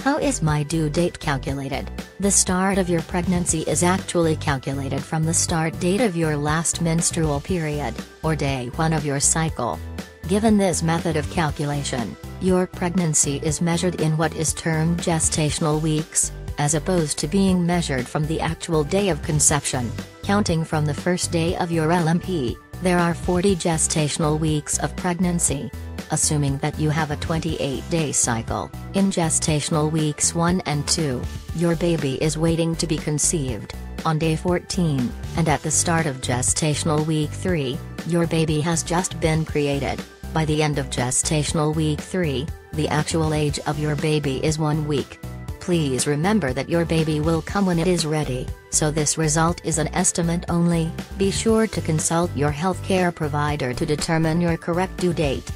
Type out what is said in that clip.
How is my due date calculated? The start of your pregnancy is actually calculated from the start date of your last menstrual period, or day 1 of your cycle. Given this method of calculation, your pregnancy is measured in what is termed gestational weeks, as opposed to being measured from the actual day of conception. Counting from the first day of your LMP, there are 40 gestational weeks of pregnancy. Assuming that you have a 28-day cycle, in gestational weeks 1 and 2, your baby is waiting to be conceived. On day 14, and at the start of gestational week 3, your baby has just been created. By the end of gestational week 3, the actual age of your baby is 1 week. Please remember that your baby will come when it is ready, so this result is an estimate only. Be sure to consult your healthcare provider to determine your correct due date.